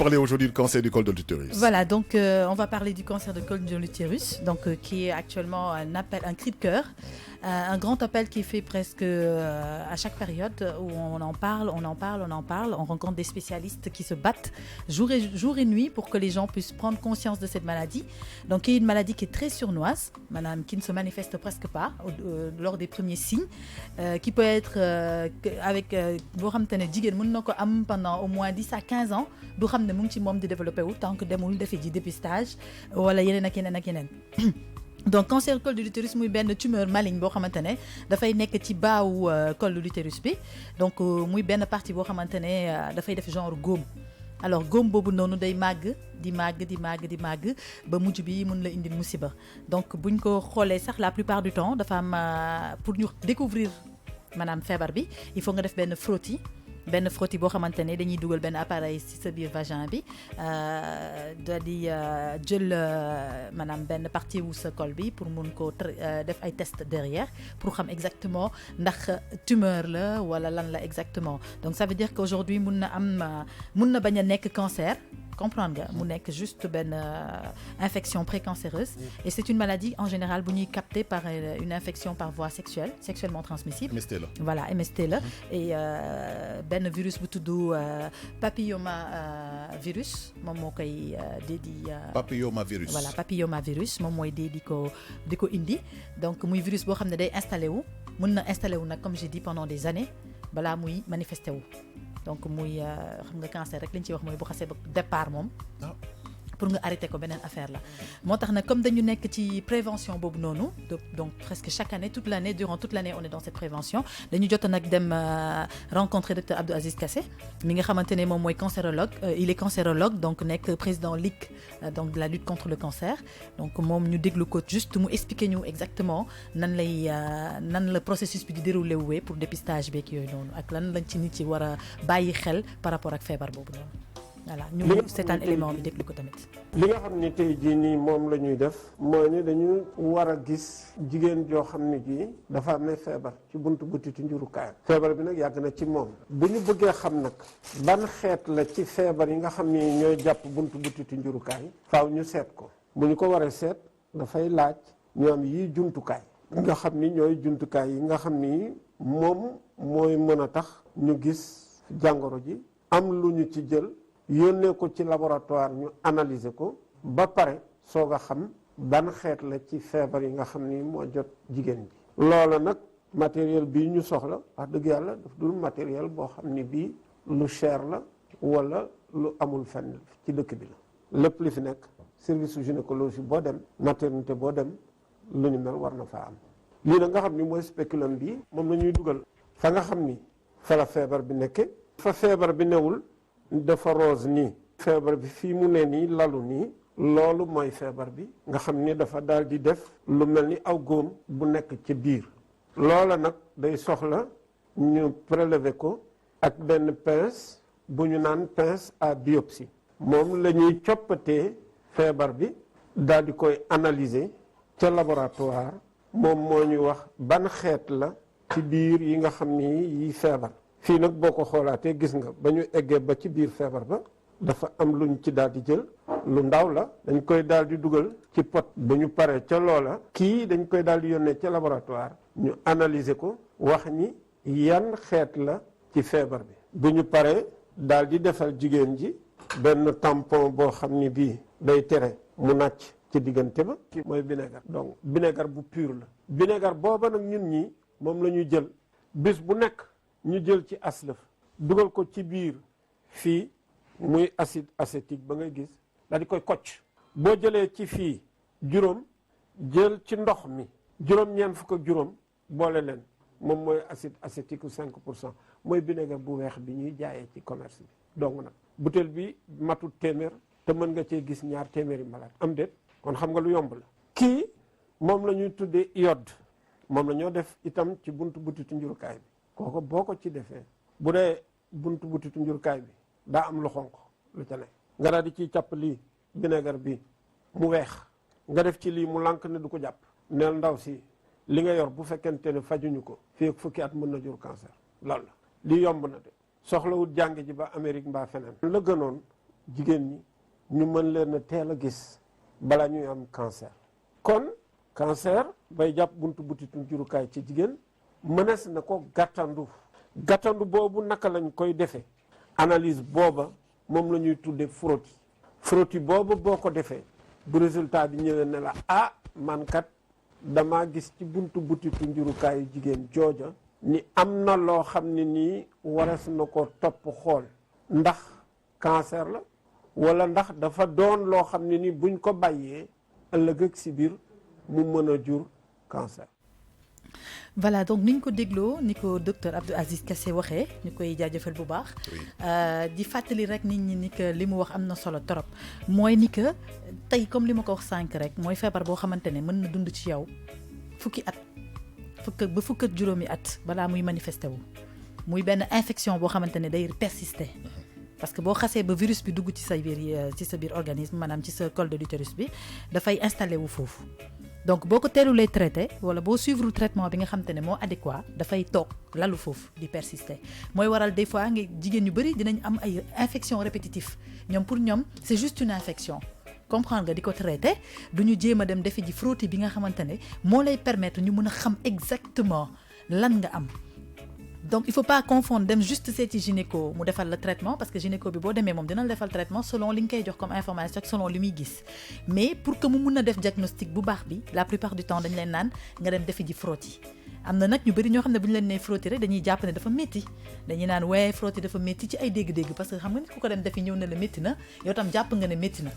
Parler aujourd'hui du cancer du col de l'utérus. Voilà, donc on va parler du cancer du col de l'utérus, donc qui est actuellement un appel, un cri de cœur, un grand appel qui est fait presque à chaque période où on en parle, on rencontre des spécialistes qui se battent jour et nuit pour que les gens puissent prendre conscience de cette maladie. Donc qui est une maladie qui est très sournoise, madame, qui ne se manifeste presque pas lors des premiers signes, qui peut être avec pendant au moins 10 à 15 ans, du xam ne mu ngi ci moom di développé wu tant que demul defi ji dépistage wala yeneen ak yeneen donc cancer du col de l'utérus muy benn tumeur maligne boo xamante ne dafay nekk ci baawu col de l'utérus bi donc muy benn partie boo xamante ne dafay def genre góom. Alors góom boobu noonu day màgg di màgg ba mujj bi mun la indi musiba donc buñ ko xoolee sax la plupart du temps dafa am pour ñu découvrir maanaam feebar bi il faut nga def benn frottis boo xamante ne dañuy dugal benn appareil ci sa biir vagin bi daal di jël maanaam benn partie wu sa col bi pour mun ko def ay test derrière pour xam exactement ndax tumeur la wala lan la exactement donc ça veut dire qu'aujourd'hui mun na bañ a nekk cancer comprendre nga mu nekk juste benn infection précancéreuse et c'est une maladie en général bu ñuy captée par une infection par voie sexuellement transmissible. MST la voilà MST la et benn virus bu tudd papilloma virus moom moo koy papillomavirus. voilà papillomavirus moom mooy di ko indi donc muy virus boo xam ne day mun na installé wu nag comme j'ai dit pendant des années balaa muy manifesté wu donc muy xam nga cancer rek li ñu ciy wax mooy bu xasee ba départ moom pour nga arrêter ko beneen affaire la moo tax nag comme dañu nekk ci prévention boobu noonu donc presque chaque année durant toute l'année on est dans cette prévention dañu jot nag dem rencontrer docteur Abdou Aziz Kassé mi nga xamante ne moom mooy cancérologue il est cancérologue donc nekk président ligue donc de la lutte contre le cancer donc moom ñu déglu ko juste mu expliquer ñu exactement nan la processus bi di déroulé wee pour dépistage beeg yooyu noonu ak lan lañ ci nit ci war a bàyyi xel par rapport ak feebar boobu noonu. voilà ñu seetaan élément bi déglu ko tamit. li nga xam ni tey jii nii moom la ñuy def mooy ni dañu war a gis jigéen joo xam ne jii dafa amee feebar ci buntu butitu njurukaayam. feebar bi nag yàgg na ci moom. bu ñu bëggee xam nag ban xeet la ci feebar yi nga xam ni ñooy jàpp buntu butitu njurukaay faaw ñu seet ko bu ñu ko waree seet dafay laaj ñu am yii jumtukaay nga xam ni ñooy jumtukaay yi nga xam ni moom mooy mën a tax ñu gis jàngoro ji am lu ñu ci jël. yónnee ko ci laboratoire ñu analyser ko ba pare soog a xam ban xeet la ci feebar yi nga xam ni moo jot jigéen ji loola nag matériel bii ñu soxla wax dëgg yàlla daf dul matériel boo xam ni bii lu cher la wala lu amul fenn ci dëkk bi la lépp li fi nekk service gynécologie boo dem maternité boo dem lu ni mel war na faa am lii nag nga xam ni mooy spéculum bi moom la ñuy dugal fa nga xam ni fa la feebar bi nekke fa feebar bi newul dafa rose nii feebar bi fii mu ne nii lalu nii loolu mooy feebar bi nga xam ni dafa daal di def lu mel ni aw góom bu nekk ci biir loola nag day soxla ñu prélever ko ak benn pince bu ñu naan pince à biopsie moom la ñuy coppatee feebar bi daal di koy analyser ca laboratoire moom moo ñu wax ban xeet la ci biir yi nga xam ni yi feebar fii nag boo ko xoolaatee gis nga ba ñu eggee ba ci biir feebar ba dafa am luñ ci daal di jël lu ndaw la dañ koy daal di dugal ci pot ba ñu paree ca loola kii dañ koy daal di yónnee ca laboratoire ñu analyser ko wax ni yan xeet la ci feebar bi bu ñu paree daal di defal jigéen ji benn tampon boo xam ni bii day tere mu nàcc ci diggante ba mooy vinaigre donc vinaigre bu pur la vinaigre booba nag ñun ñi moom la ñuy jël bis bu nekk ñu jël ci aslëf dugal ko ci biir fii muy acide acétique ba ngay gis daal di koy kocc boo jëlee ci fii juróom jël ci ndox mi juróom-ñeent fukk ak juróom boole leen moom mooy acide acétique 5% mooy vinaigre bu weex bi ñuy jaayee ci commerce bi donc nag butéel bi matul téeméer te mën nga cee gis ñaar téeméeri malade am déet kon xam nga lu yomb la kii moom la ñuy tuddee iode moom la ñoo def itam ci buntu butitu njurukaay bi kooku boo ko ci defee bu dee buntu butitu njurukaay bi daa am lu xonq lu ca ne nga daal di ciy càpp lii vinaigre bi mu weex nga def ci lii mu lànk ne du ko jàpp neel ndaw si li nga yor bu fekkente ne fajuñu ko fii ak fukki at mën na jur cancer loolu la lii yomb na de soxlawul jàng ji ba Amérique mbaa feneen la gënoon jigéen ñi ñu mën leen a teel a gis bala ñuy am cancer. kon cancer bay jàpp buntu butitu njurukaay ci jigéen mënees na ko gàttandu boobu naka lañ koy defee analyse booba moom la ñuy tudde frottis boobu boo ko defee bu résultat bi ñëwee ne la man kat dama gis ci buntu butitu njurukaayu jigéen jooja ni am na loo xam ne nii warees na ko topp xool ndax cancer la wala ndax dafa doon loo xam ne ni buñ ko bàyyee ëllëg ak si biir mu mën a jur cancer. Voilà, donc ni ñu ko dégloo ni ko docteur Abdou Aziz Kassé waxee ñu koy jaajëfal bu baax di fàttali rek nit ñi ni que li mu wax am na solo trop mooy ni que tey comme li ma ko wax sànq rek mooy feebar boo xamante ne mën na dund ci yow fukki at ba fukk ak juróomi at balaa muy manifesté wu muy benn infection boo xamante ne day persister parce que boo xasee ba virus bi dugg ci sa biir organisme maanaam ci sa col de l'utérus bi dafay installé wu foofu. donc boo ko teelulee traité wala boo suivre traitement bi nga xamante ne moo adéquat dafay toog lalu foofu di persister mooy waral des fois nga jigéen ñu bëri dinañ am ay infection répétitive ñoom pour ñoom c'est juste une infection comprendre nga di ko traité du ñu jéem a dem defi ji frottis bi nga xamante ne moo lay permettre ñu mën a xam exactement lan nga am. donc il faut pas confondre dem juste seeti gynéco mu defal le traitement parce que gynéco bi boo demee moom dina la defal traitement selon li nga koy jox comme information selon li muy gis mais pour que mu mun a def diagnostic bu baax bi la plupart du temps dañ leen naan nga dem defi ji frottis am na nag ñu bëri ñoo xam ne bu ñu leen nee frottis rek dañuy jàpp ne dafa métti dañuy naan waaye frottis dafa métti ci ay dégg-dégg parce que xam nga nit ku ko dem defi ñëw na la métti na yow tam jàpp nga ne métti na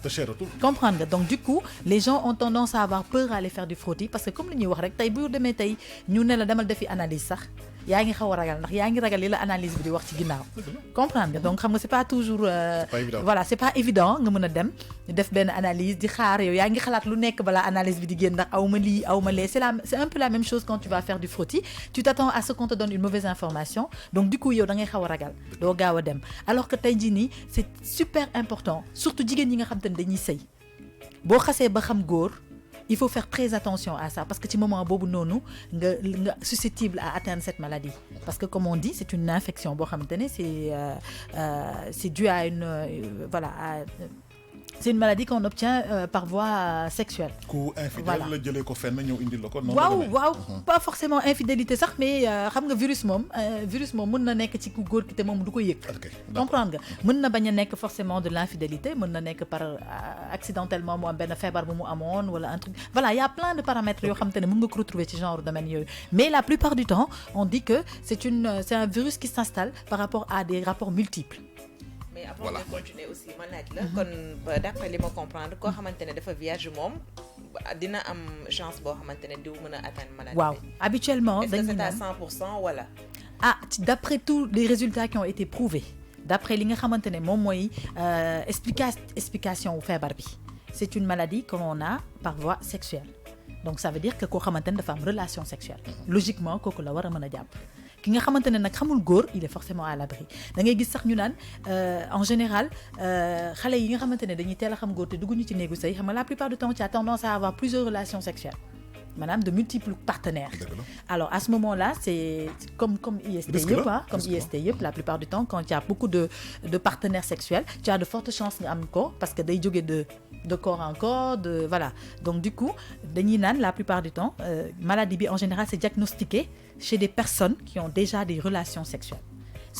comprendre nga donc du coup les gens ont tendance à avoir peur à aller faire du frottis parce que comme li ñuy wax rek tey bu demee tey ñu ne la demal defi analyse sax yaa ngi xaw a ragal ndax yaa ngi ragal li la analyse bi di wax ci ginnaaw comprendre nga donc xam nga c'est pas toujours voilà c'est pas évident nga mën a dem def benn analyse di xaar yow yaa ngi xalaat lu nekk balaa analyse bi di génn ndax aw ma lii aw ma lee c'est un peu la même chose quand tu vas faire du frottis tu t'attends à ce qu'on te donne une mauvaise information donc du coup yow da ngay xaw a ragal doo gaaw a dem alors que tey jii nii c'est super important surtout jigéen ñi nga xam te ne dañuy sëy boo xasee ba xam góor il faut faire très attention à ça parce que ci moment boobu noonu nga susceptible à atteindre cette maladie parce que comme on dit c'est une infection boo xamante ne c'est dû à une c'est une maladie qu'on obtient par voie sexuelle. ku infidèle la jëlee ko fenn ñëw indil la ko. waaw pas forcément infidélité sax mais xam nga virus moom mën na nekk ci ku góor ki te moom du ko yëg. comprendre nga mën na bañ a nekk forcément de l'infidélité mën na nekk par accidentellement mu am benn feebar bu mu amoon wala un truc voilà il y a plein de paramètres yoo xam te ne mën nga ko retrouver ci genre domaine yooyu mais la plupart du temps on dit que c'est un virus qui s'installe par rapport à des rapports multiples. mais avant de continuer aussi ma laaj la kon d'après li ma comprendre koo xamante ne dafa vierge moom dina am chance boo xamante ne diw mën a atteindre maladie. waaw habituellement est-ce que c'est à 100% wala. d'après tous les résultats qui ont été prouvés d'après li nga xamante ne moom mooy explication wu feebar bi c'est une maladie que l'on a par voie sexuelle donc ça veut dire que koo xamante ne dafa am relation sexuelle logiquement kooku la war a mën a jàpp. ki nga xamante ne nag xamul góor il est forcément à l'abri da ngay gis sax ñu naan en général xale yi nga xamante ne dañuy teel a xam góor te dugguñu ci néegu sëy xam nga la plupart du temps tu as tendance à avoir plusieurs relations sexuelles maanaam de multiples partenaires. Alors à ce moment-là c'est comme IST yëpp comme IST yëpp la plupart du temps quand il y a beaucoup de partenaires sexuels tu as de fortes chances nga am ko parce que day jóge de corps en corps voilà donc du coup dañuy naan la plupart du temps maladie bi en général c'est diagnostiqué chez des personnes qui ont déjà des relations sexuelles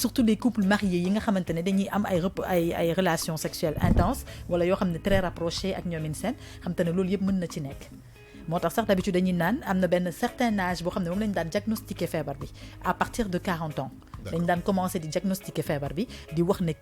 surtout les couples mariés yi nga xamante ne dañuy am ay relations sexuelles intenses wala yoo xam ne très rapprochées ak ñoomin seen xam te ne loolu yëpp mën na ci nekk moo tax sax d'habitude dañuy naan am na benn certain âge boo xam ne moom lañu daan diagnostiquer feebar bi à partir de 40 ans dañ daan commencer di diagnostiquer feebar bi di wax ne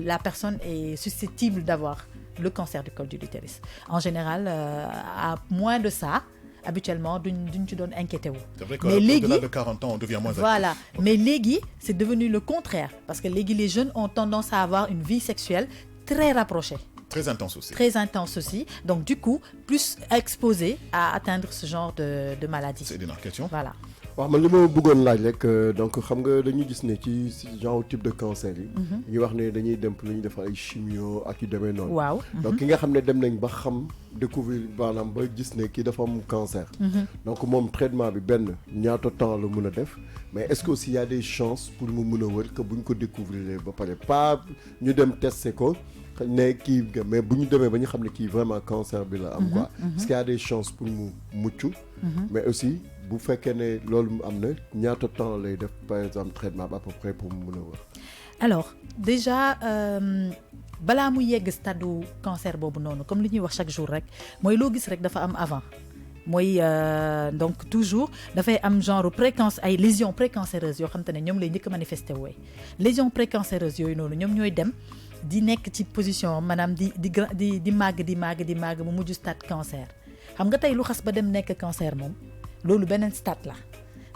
la personne est susceptible d'avoir le cancer du col de l'utérus en général à moins de ça habituellement duñ ci doon inquiété wu. mais léegi au-delà de 40 ans on devient moins voilà actif. Mais léegi c'est devenu le contraire parce que léegi les jeunes ont tendance à avoir une vie sexuelle très rapprochée. Très intense aussi. Donc du coup plus exposé à atteindre ce genre de maladie. C'est une question. Voilà. waaw man li ma bëggoon laaj rek donc xam nga dañuy gis ne ci genre type de cancer yi. ñu wax ne dañuy dem pour ñu def ay chimio ak yu demee noonu. waaw donc ki nga xam ne dem nañ ba xam découvrir maanaam ba gis ne kii dafa am cancer. donc moom traitement bi benn ñaata temps la mën a def mais est-ce que aussi y a des chances pour mu mën a wër que buñ ko découvrir ba pare pas ñu dem tester ko. ne kii mais bu ñu demee ba ñu xam ne kii vraiment cancer bi la am quoi est-ce qu'il y a des chances pour mu mucc mais aussi bu fekkee ne loolu am na ñaata temps lay def par exemple traitement à peu près pour mu mën a wër. Alors déjà balaa muy yegg stade du cancer boobu noonu comme li ñuy wax chaque jour rek mooy loo gis rek dafa am avant mooy donc toujours dafay am genre ay lésions précancéreuses yoo xam te ne ñoom lay njëkk a manifesté wooy lésions précancéreuses yooyu noonu ñoom ñooy dem di nekk ci position maanaam di màgg mu mujj stade cancer xam nga tey lu xas ba dem nekk cancer moom loolu beneen stade la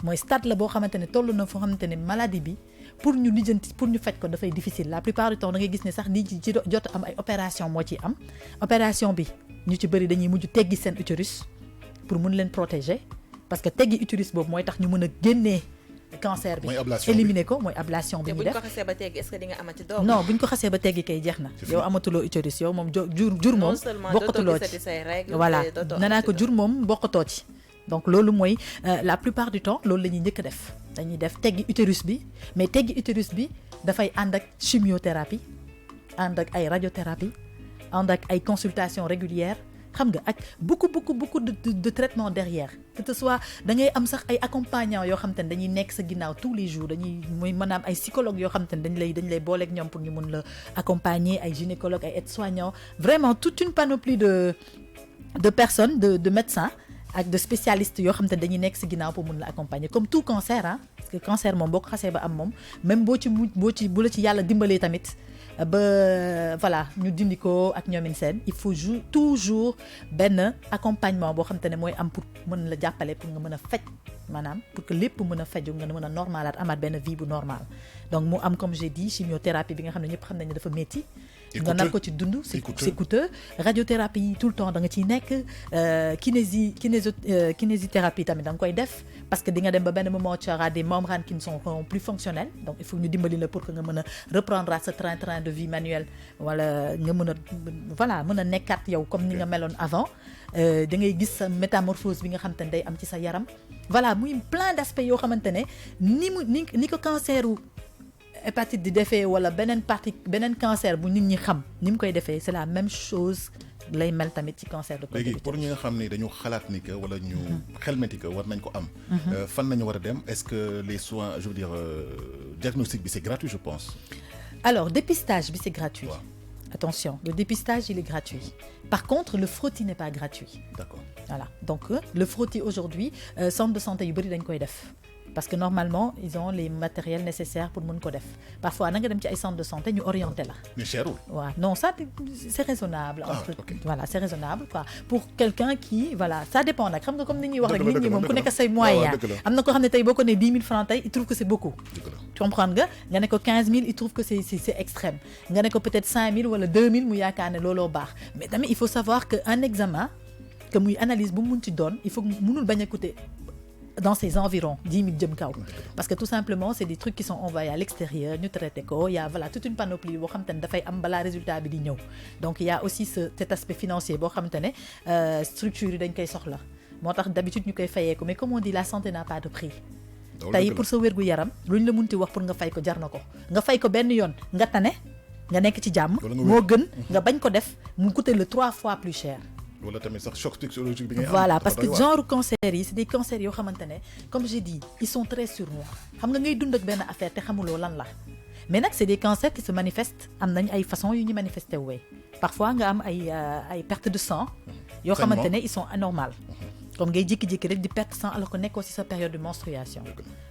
mooy stade la boo xamante ne toll na foo xamante ne maladie bi pour ñu lijjanti pour ñu faj ko dafay difficile la plupart du temps da ngay gis ne sax nit ñi ci jot am ay opération moo ci am opération bi ñu ci bëri dañuy mujj teggi seen utérus pour mun leen protéger parce que teggi utérus boobu mooy tax ñu mën a génnee cancer bi éliminer ko mooy ablation bi ñu def. te buñ ko xasee ba teggi est-ce que di nga amati doom. non buñ ko xasee ba teggi kay jeex na. yow amatuloo utérus yow moom jur moom. bokkatuloo ci voilà nanaa ko jur moom bokkatoo ci. donc loolu mooy la plupart du temps loolu la ñuy njëkk a def dañuy def teggi utérus bi mais teggi utérus bi dafay ànd ak chimiothérapie ànd ak ay radiothérapie ànd ak ay consultations régulières xam nga ak beaucoup de traitements derrière que ce soit da ngay am sax ay accompagnants yoo xam te ne dañuy nekk sa ginnaaw tous les jours dañuy mooy maanaam ay psychologues yoo xam te ne dañ lay booleeg ñoom pour ñu mun la accompagner ay gynécologues ay aides-soignants vraiment toute une panoplie de personnes de médecins ak de spécialistes yoo xam te dañuy nekk si ginnaaw pour mun la accompagner comme tout cancer ah parce que cancer moom boo ko xasee ba am moom même bu la ci yàlla dimbalee tamit ba voilà ñu dindi ko ak ñoomin seen il faut toujours benn accompagnement boo xam te ne mooy am pour mën la jàppale pour nga mën a faj maanaam pour que lépp mën a faju nga mën a normalaat amaat benn vie bu normal donc mu am comme j'ai dit chimiothérapie bi nga xam ne ñëpp xam nañ ne dafa métti nga nar ko ci dund c'est coûteux radiothérapie tout le temps da nga ciy nekk kinésithérapie tamit da nga koy def parce que di nga dem ba benn moment tu auras des membranes qui ne sont plus fonctionnels donc il faut ñu dimbali la pour que nga mën a reprendre sa train de vie manuel wala nga mën a voilà mën a nekkaat yow comme ni nga meloon avant da ngay gis sa métamorphose bi nga xam te ne day am ci sa yaram voilà muy plein d'aspects yoo xamante ne ni ko canceru hépatite di defee wala beneen cancer bu nit ñi xam ni mu koy defee c'est la même chose lay mel tamit ci cancer de col de l'utérus. Léegi pour ñi nga xam ne dañu xalaat ni que wala ñu xelmeti que war nañ ko am fan nañu war a dem est-ce que les soins je veux dire diagnostic bi c'est gratuit je pense. Alors dépistage bi c'est gratuit. Ouais. Attention, le dépistage il est gratuit. Par contre le frottis n'est pas gratuit. D'accord. Voilà donc le frottis aujourd'hui centre de santé yu bëri dañ koy def. Parce que normalement ils ont les matériels nécessaires pour mën ko def parfois na nga dem ci ay centre de santé ñu orienté la. mais cherul. waaw non ça c'est raisonnable. Okay. Voilà c'est raisonnable quoi pour quelqu'un qui voilà ça dépend nag xam nga comme ni ñuy wax rek nit ñi moom ku nekk say moyens. am na koo xam ne tey boo ko nee 10 000 francs tey il trouve que c'est beaucoup. tu comprends nga ne ko 15 000 il trouve que c'est extrême nga ne ko peut-être 5 000 wala 2 000 mu yaakaar ne looloo baax mais tamit il faut savoir que un examen que muy analyse bu mu mun ci doon il faut mënul bañ a coûter dans ces environs 10 000 jëm kaw parce que tout simplement c'est des trucs qui sont envoyés à l'extérieur ñu traité ko y a voilà toute une panoplie boo xam te ne dafay am balaa résultat bi di ñëw donc il y a aussi cet aspect financier boo xam te ne structure yi dañ koy soxla moo tax d'habitude ñu koy fayee ko mais comme on dit la santé n'a pas de prix tey pour sa wérgu yaram luñ la munti wax pour nga fay ko jar na ko nga fay ko benn yoon nga tane nga nekk ci jàmm moo gën nga bañ ko def mu coûter le 3 fois plus cher. wala tamit sax choc psychologique bi ngay am. Voilà parce que genre cancer yi c'est des cancers yoo xamante ne comme j'ai dit ils sont très sournois xam nga ngay dund ak benn affaire te xamuloo lan la mais nag c'est des cancers qui se manifestent am nañ ay façons yu ñu manifester wee parfois nga am ay perte de sang yoo xamante ne ils sont anormales comme ngay jékki-jékki rek di perte sang alors que nekkoo ci sa période de menstruation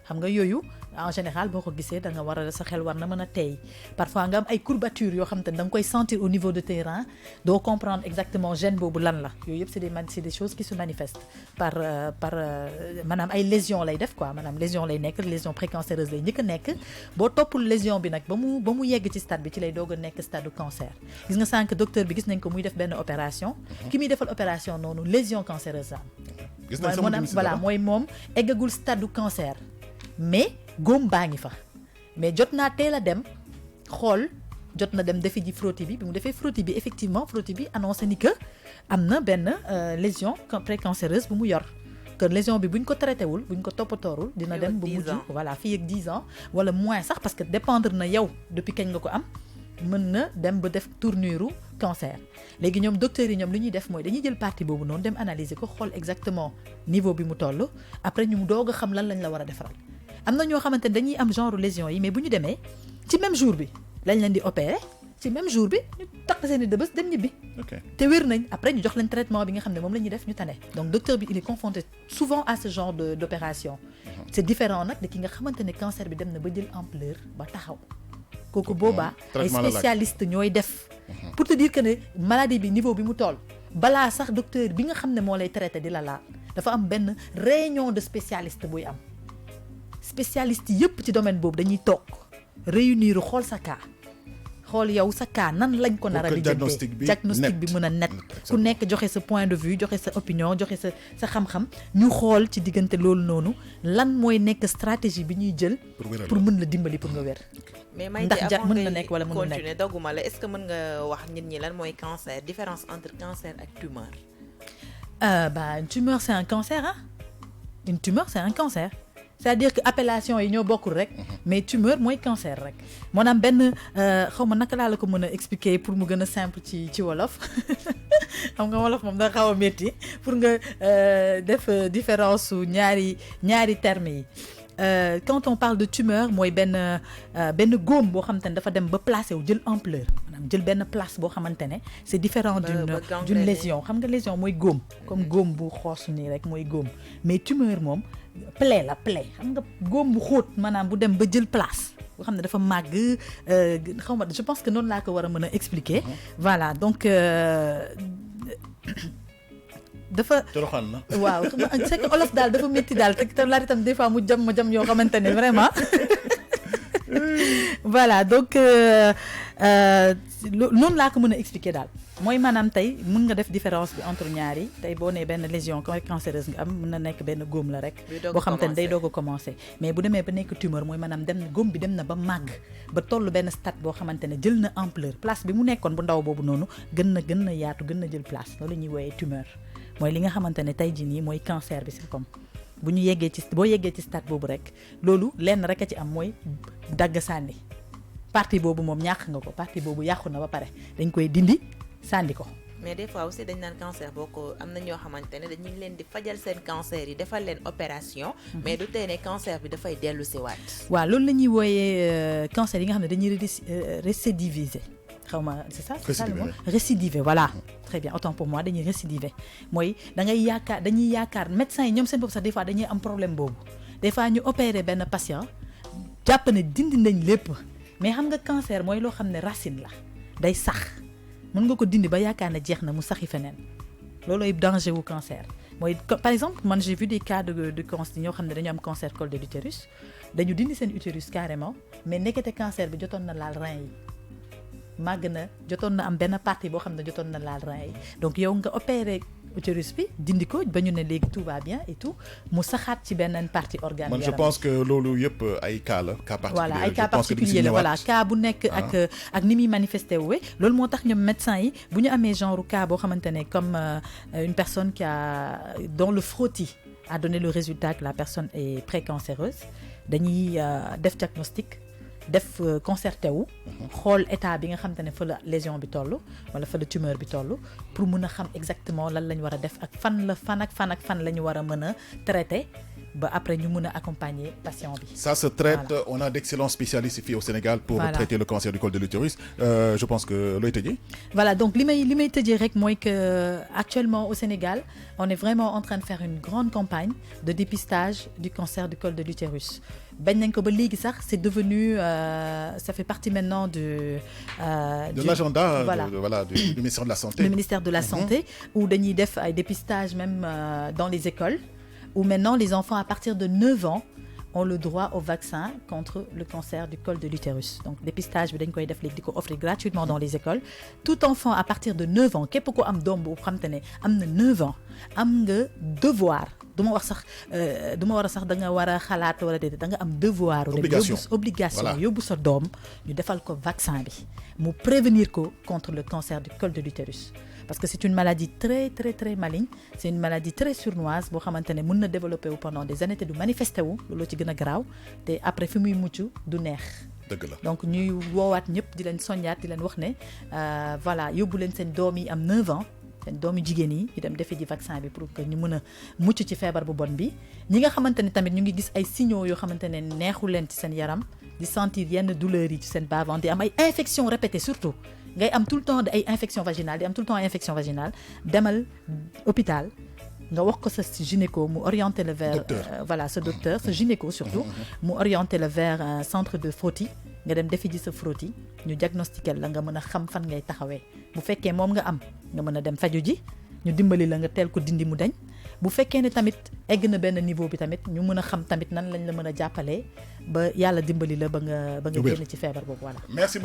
xam nga yooyu en général boo ko gisee da nga war a sa xel war na mën a teey parfois nga am ay courbatures yoo xamante ne da nga koy sentir au niveau de tes reins doo comprendre exactement gène boobu lan la yooyu yëpp c'est des choses qui se manifestent par maanaam ay lésions lay def quoi maanaam lésion lay nekk lésion précancéreuse lay njëkk a nekk boo toppul lésion bi nag ba mu yegg ci stade bi ci lay doog a nekk stade du cancer gis nga sànq docteur bi gis nañ ko muy def benn opération ki muy defal opération noonu lésion cancéreuse voilà mooy moom eggagul stade du cancer mais góom baa ngi fa mais jot naa teel a dem xool jot na dem defi ji frottis bi mu defee frottis bi effectivement frottis bi annoncé ni que am na benn lésion précancéreuse bu mu yor que lésion bi buñ ko traité wul buñ ko toppatoorul dina dem bu mujj voilà fii ak 10 ans wala moins sax parce que dépendre na yow depuis kañ nga ko am mën na dem ba def tournure cancer léegi ñoom docteurs yi ñoom lu ñuy def mooy dañuy jël partie boobu noonu dem analyser ko xool exactement niveau bi mu toll après ñu doog a xam lan lañ la war a defaral am na ñoo xamante ne dañuy am genre lésion yi mais bu ñu demee ci même jour bi lañ leen di opérer ci même jour bi ñu takk seen i dëbës dem ñibbi te wér nañ après ñu jox leen traitement bi nga xam ne moom la ñuy def ñu tane donc docteur bi il est confronté souvent à ce genre d'opération c'est différent nag de ki nga xamante ne cancer bi dem na ba jël ampleur ba taxaw kooku boobaa ay spécialiste ñooy def pour te dire que ne maladie bi niveau bi mu toll balaa sax docteur bi nga xam ne moo lay traité di la laal dafa am benn réunion de spécialiste buy am spécialiste yëpp ci domaine boobu dañuy toog réunir xool sa cas xool yow sa cas nan lañ ko nar a lijjantee diagnostic bi mën a net ku nekk joxe sa point de vue joxe sa opinion joxe sa xam-xam ñu xool ci diggante loolu noonu lan mooy nekk stratégie bi ñuy jël pour mën la dimbali pour nga wér mais may ndax mën na nekk wala mënul nekk continuer dogguma la est-ce que mën nga wax nit ñi lan mooy cancer différence entre cancer ak tumeur une tumeur c'est un cancer hein une tumeur c'est un cancer c'est-à-dire que appellation yi ñoo bokkul rek mais tumeur mooy cancer rek maanaam benn xaw ma naka laa la ko mën a expliquer pour mu gën a simple ci wolof xam nga wolof moom da xaw a métti pour nga def différence su ñaari termes yi quand on parle de tumeur mooy benn góom boo xamante ne dafa dem ba placé wu jël ampleur maanaam jël benn place boo xamante ne c'est différent d'une lésion xam nga lésion mooy góom comme góom bu xoosu nii rek mooy góom mais tumeur moom plaie la plaie xam nga góom bu xóot maanaam bu dem ba jël place boo xam ne dafa màgg xaw ma je pense que noonu laa ko war a mën a expliquer voilà donc dafa toroxaan na waaw c'est que olof daal dafa métti daal te laata itam des fois mu jam yoo xamante ne vraiment voilà donc noonu laa ko mën a expliquer daal mooy maanaam tey mën nga def différence bi entre ñaari tey boo nee benn lésion cancéreuse nga am mën na nekk benn góom la rek boo xamante ne day doog a commencer mais bu demee ba nekk tumeur mooy maanaam góom bi dem na ba màgg ba toll benn stade boo xamante ne jël na ampleur place bi mu nekkoon bu ndaw boobu noonu gën na yaatu gën na jël place loolu la ñuy woowee tumeur mooy li nga xamante ne tey jii nii mooy cancer bi c'est comme boo yeggee ci stade boobu rek loolu lenn rek a ci am mooy dagg sànni partie boobu moom ñàkk nga ko partie boobu yàqu na ba pare dañ koy dindi sànni ko. mais des fois aussi dañ naan cancer boo ko am na ñoo xamante ne dañu leen di fajal seen cancer yi defal leen opération. mais du tee ne cancer bi dafay dellu si waat. waaw loolu la ñuy wooyee cancer yi nga xam ne dañuy récidiviser xaw ma c'est ça le mot récidiver voilà très bien autant pour moi dañuy récidiver mooy dañuy yaakaar médecins yi ñoom seen bopp sax des fois dañuy am problème boobu des fois ñu opérer benn patient jàpp ne dindi nañ lépp mais xam nga cancer mooy loo xam ne racine la day sax mën nga ko dindi ba yaakaar ne jeex na mu saxi feneen loolooy danger wu cancer mooy par exemple man j'ai vu des cas de cancer ñoo xam ne dañu am cancer col de l'utérus dañu dindi seen utérus carrément mais nekkete cancer bi jotoon na laal rein yi màgg na jotoon na am benn partie boo xam ne jotoon na laal rein yi donc yow nga opéré utérus bi dindi ko ba ñu ne léegi tout va bien et tout mu saxaat ci beneen partie organe man je pense que loolu yëpp ay cas la cas particulier voilà ay cas particulier la voilà cas bu nekk ak ni muy manifesté wu loolu moo tax ñoom médecins yi bu ñu amee genre cas boo xamante ne comme une personne dont le frottis a donné le résultat que la personne est précancéreuse dañuy def diagnostic def concerté wu xool état bi nga xamante ne fa la lésion bi toll wala fa la tumeur bi toll pour mën a xam exactement lan la ñu war a def ak fan la ñu war a mën a traiter ba après ñu mën a accompagner patient bi. Ça se traite, voilà. On a d'excellents spécialistes ici au Sénégal pour traiter le cancer du col de l'utérus. Je pense que looy tëjee. Voilà donc li may tëjee rek mooy que actuellement au Sénégal on est vraiment en train de faire une grande campagne de dépistage du cancer du col de l'utérus. bañ nañ ko ba léegi sax c'est devenu ça fait partie maintenant de l'agenda voilà. du ministère de la Santé. Le ministère de la Santé où dañuy def ay dépistage même dans les écoles où maintenant les enfants à partir de 9 ans ont le droit au vaccin contre le cancer du col de l'utérus. Donc dépistage bi dañ koy def léegi di ko offrir gratuitement dans les écoles. Tout enfant à partir de 9 ans képp ko am doom bu xam te ne am na 9 ans am nga devoir du ma war a sax da nga war a xalaat wala déedéet da nga am devoir obligation yóbbu sa doom ñu defal ko vaccin bi mu prévenir ko contre le cancer du col de l'utérus. Parce que c'est une maladie très très très maligne, c'est une maladie très sournoise boo xamante ne mën na développer wu pendant des années te du manifester wu looloo ci gën a garaaw te après fi muy mucc du neex dëgg la donc ñuy woowaat ñëpp di leen soññaat di leen wax ne voilà yóbbu leen seen doom yi am 9 ans seen doomu jigéen yi ñu dem defe ji vaccin bi pour que ñu mën a mucc ci feebar bu bon bi ñi nga xamante ne tamit ñu ngi gis ay signaux yoo xamante ne neexul leen ci seen yaram di sentir yenn douleurs yi ci seen bas-ventre di am ay infections répétées surtout ngay am tout le temps ay infection vaginale di am tout le temps ay infection vaginale demal hôpital nga wax ko sa gynéco mu orienté le vers voilà ce docteur ce gynéco surtout mu orienté le vers un centre de frottis nga dem defi ji sa frottis ñu diagnostiquer la nga mën a xam fan ngay taxawee bu fekkee moom nga am nga mën a dem faju ji ñu dimbali la nga teel ko dindi mu dañ bu fekkee ne tamit egg na benn niveau bi tamit ñu mën a xam tamit nan lañ la mën a jàppalee ba yàlla dimbali la ba nga génn ci feebar boobu voilà. Merci.